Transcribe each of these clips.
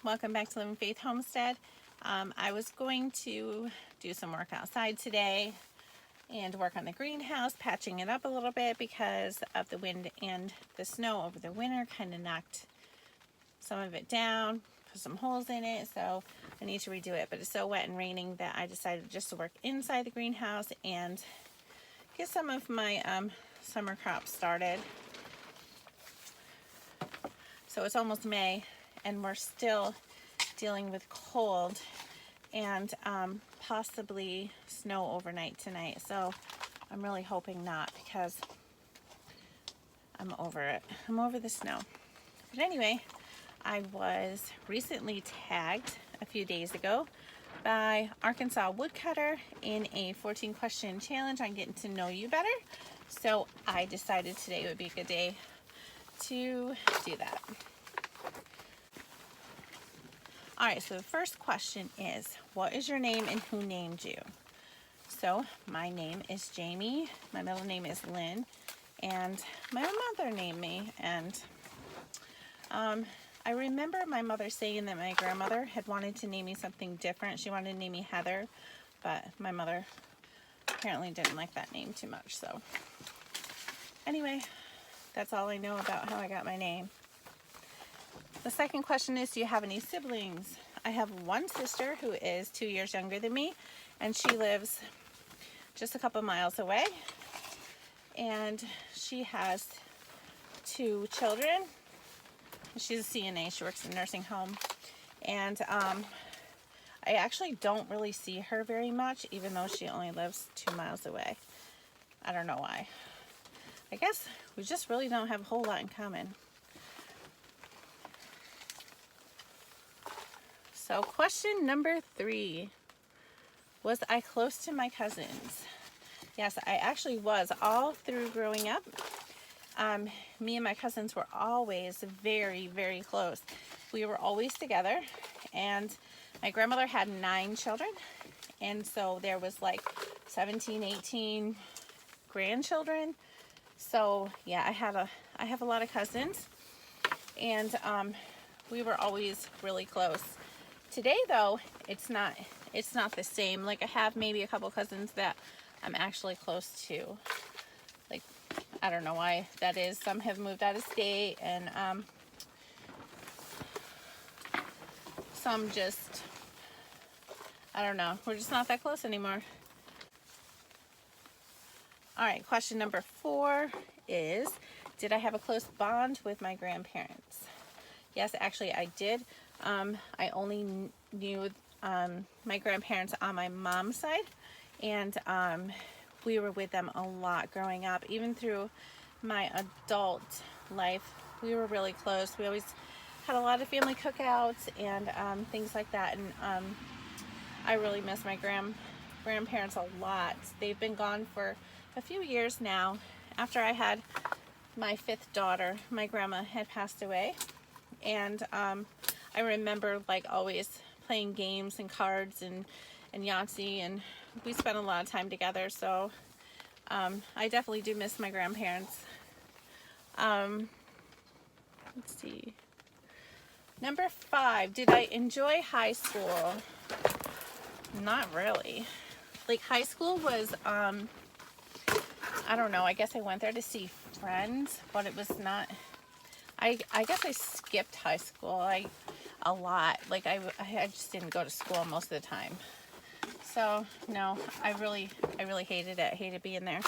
Welcome back to Living Faith Homestead. I was going to do some work outside today and work on the greenhouse, patching it up a little bit because of the wind and the snow over the winter kind of knocked some of it down, put some holes in it, so I need to redo it. But it's so wet and raining that I decided just to work inside the greenhouse and get some of my summer crops started. So it's almost May and we're still dealing with cold and possibly snow overnight tonight. So I'm really hoping not, because I'm over it. I'm over the snow. But anyway, I was recently tagged a few days ago by Arkansas Woodcutter in a 14 question challenge on getting to know you better. So I decided today would be a good day to do that. All right, so the first question is, what is your name and who named you? So my name is Jamie, my middle name is Lynn, and my mother named me. And I remember my mother saying that my grandmother had wanted to name me something different. She wanted to name me Heather, but my mother apparently didn't like that name too much. So anyway, that's all I know about how I got my name. The second question is, do you have any siblings? I have one sister who is 2 years younger than me, and she lives just a couple miles away. And she has 2 children. She's a CNA, she works in a nursing home. And I actually don't really see her very much, even though she only lives 2 miles away. I don't know why. I guess we just really don't have a whole lot in common. So question number 3, was I close to my cousins? Yes, I actually was all through growing up. Me and my cousins were always very, very close. We were always together, and my grandmother had 9 children, and so there was like 17, 18 grandchildren. So yeah, I have a lot of cousins, and we were always really close. Today though, it's not the same. Like, I have maybe a couple cousins that I'm actually close to. Like, I don't know why that is. Some have moved out of state, and some just, I don't know, we're just not that close anymore. All right, question number 4 is, did I have a close bond with my grandparents? Yes, actually I did. I only knew my grandparents on my mom's side, and we were with them a lot growing up. Even through my adult life, we were really close. We always had a lot of family cookouts and things like that, and I really miss my grandparents a lot. They've been gone for a few years now. After I had my 5th daughter, my grandma had passed away, and I remember like always playing games and cards and Yahtzee, and we spent a lot of time together. So I definitely do miss my grandparents. Let's see. Number 5, did I enjoy high school? Not really. Like, high school was, I don't know, I guess I went there to see friends, but it was not, I guess I skipped high school a lot. Like, I just didn't go to school most of the time. So no, I really hated it. I hated being there.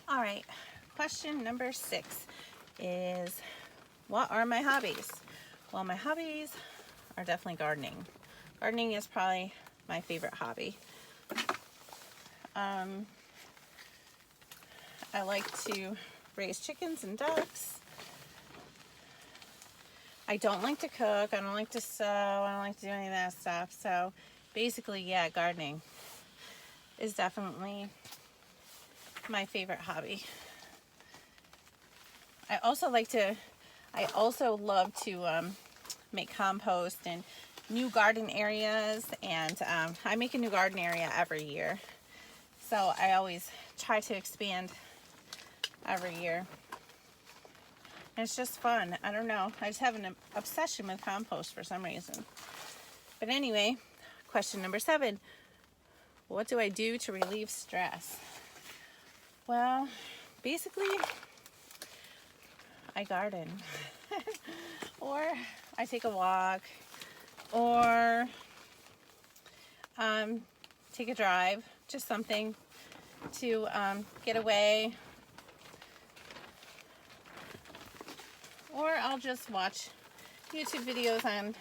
All right, question number 6 is, what are my hobbies? Well, my hobbies are definitely gardening. Gardening is probably my favorite hobby. I like to raise chickens and ducks. I don't like to cook, I don't like to sew, I don't like to do any of that stuff. So basically, yeah, gardening is definitely my favorite hobby. I also love to make compost and new garden areas, and I make a new garden area every year. So I always try to expand every year. And it's just fun. I don't know. I just have an obsession with compost for some reason. But anyway, question number 7. What do I do to relieve stress? Well, basically, I garden. Or I take a walk. Or take a drive. Just something to get away. Or I'll just watch YouTube videos on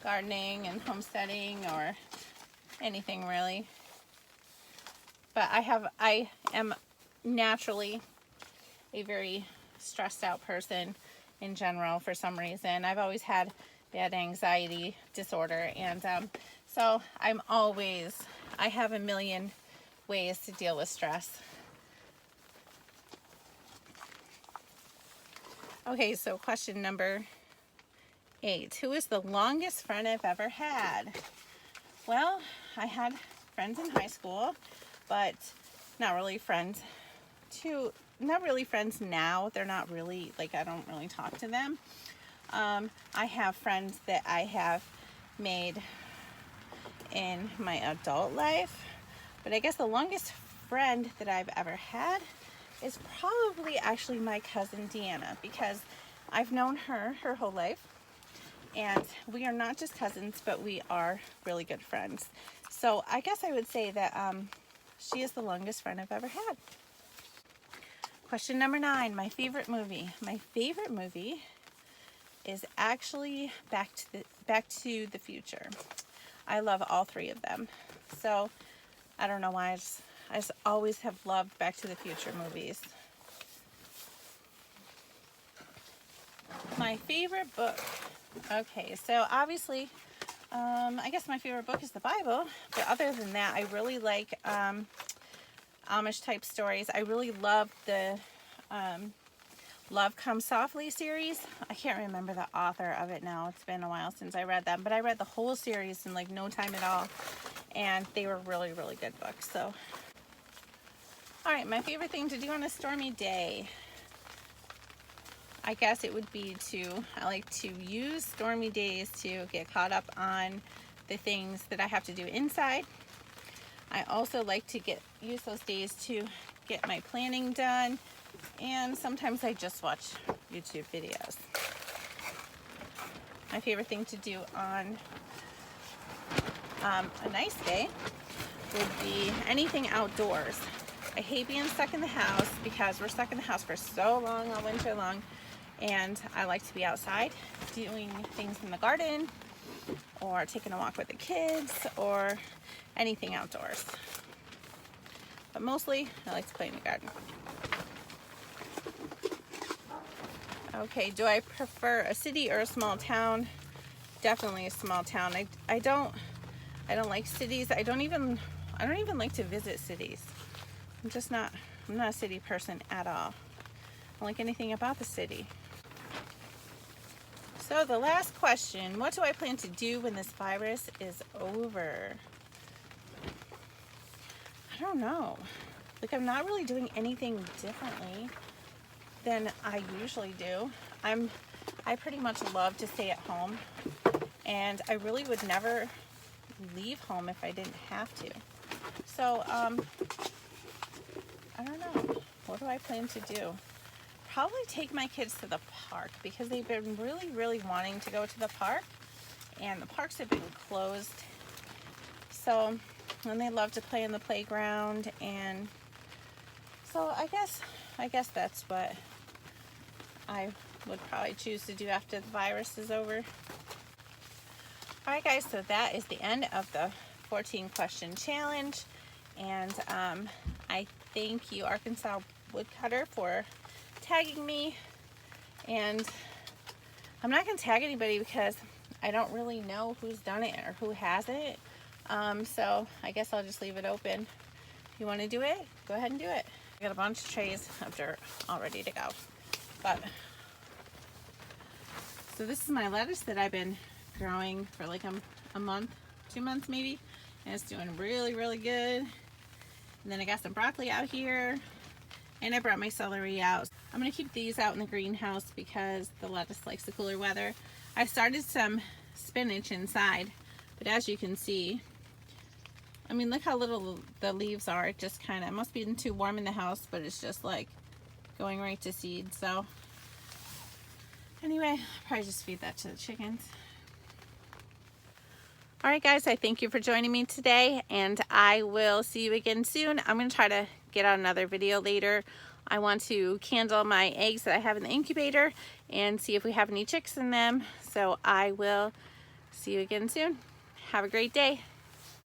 gardening and homesteading or anything really. But I am naturally a very stressed out person in general for some reason. I've always had bad anxiety disorder, and so I have a million ways to deal with stress. Okay, so question number 8. Who is the longest friend I've ever had? Well, I had friends in high school, but not really friends now. They're not really, like, I don't really talk to them. I have friends that I have made in my adult life, but I guess the longest friend that I've ever had is probably actually my cousin Deanna, because I've known her whole life, and we are not just cousins, but we are really good friends. So I guess I would say that she is the longest friend I've ever had. Question number 9, my favorite movie. My favorite movie is actually Back to the Future. I love all 3 of them. So I don't know why, I just always have loved Back to the Future movies. My favorite book. Okay, so obviously, I guess my favorite book is the Bible, but other than that, I really like Amish type stories. I really love the Love Comes Softly series. I can't remember the author of it now. It's been a while since I read them, but I read the whole series in like no time at all, and they were really, really good books. So, all right, my favorite thing to do on a stormy day, I guess it would be I like to use stormy days to get caught up on the things that I have to do inside. I also like to use those days to get my planning done, and sometimes I just watch YouTube videos. My favorite thing to do on a nice day would be anything outdoors. I hate being stuck in the house because we're stuck in the house for so long all winter long, and I like to be outside doing things in the garden or taking a walk with the kids or anything outdoors. But mostly I like to play in the garden. Okay, do I prefer a city or a small town? Definitely a small town. I don't like cities. I don't even like to visit cities. I'm not a city person at all. I don't like anything about the city. So the last question, what do I plan to do when this virus is over? I don't know. Like, I'm not really doing anything differently than I usually do. I pretty much love to stay at home, and I really would never leave home if I didn't have to. So, I don't know. What do I plan to do? Probably take my kids to the park, because they've been really, really wanting to go to the park, and the parks have been closed. So, and they love to play in the playground, and so I guess that's what I would probably choose to do after the virus is over. Alright guys, so that is the end of the 14 question challenge, and I thank you, Arkansas Woodcutter, for tagging me, and I'm not going to tag anybody because I don't really know who's done it or who hasn't, so I guess I'll just leave it open. If you want to do it, go ahead and do it. I got a bunch of trays of dirt all ready to go. But so this is my lettuce that I've been growing for like a month, 2 months maybe, and it's doing really, really good. And then I got some broccoli out here, and I brought my celery out. I'm going to keep these out in the greenhouse because the lettuce likes the cooler weather. I started some spinach inside, but as you can see, I mean, look how little the leaves are. It just kind of must be too warm in the house, but it's just like going right to seed. So anyway, I'll probably just feed that to the chickens. All right, guys, I thank you for joining me today, and I will see you again soon. I'm going to try to get out another video later. I want to candle my eggs that I have in the incubator and see if we have any chicks in them. So I will see you again soon. Have a great day.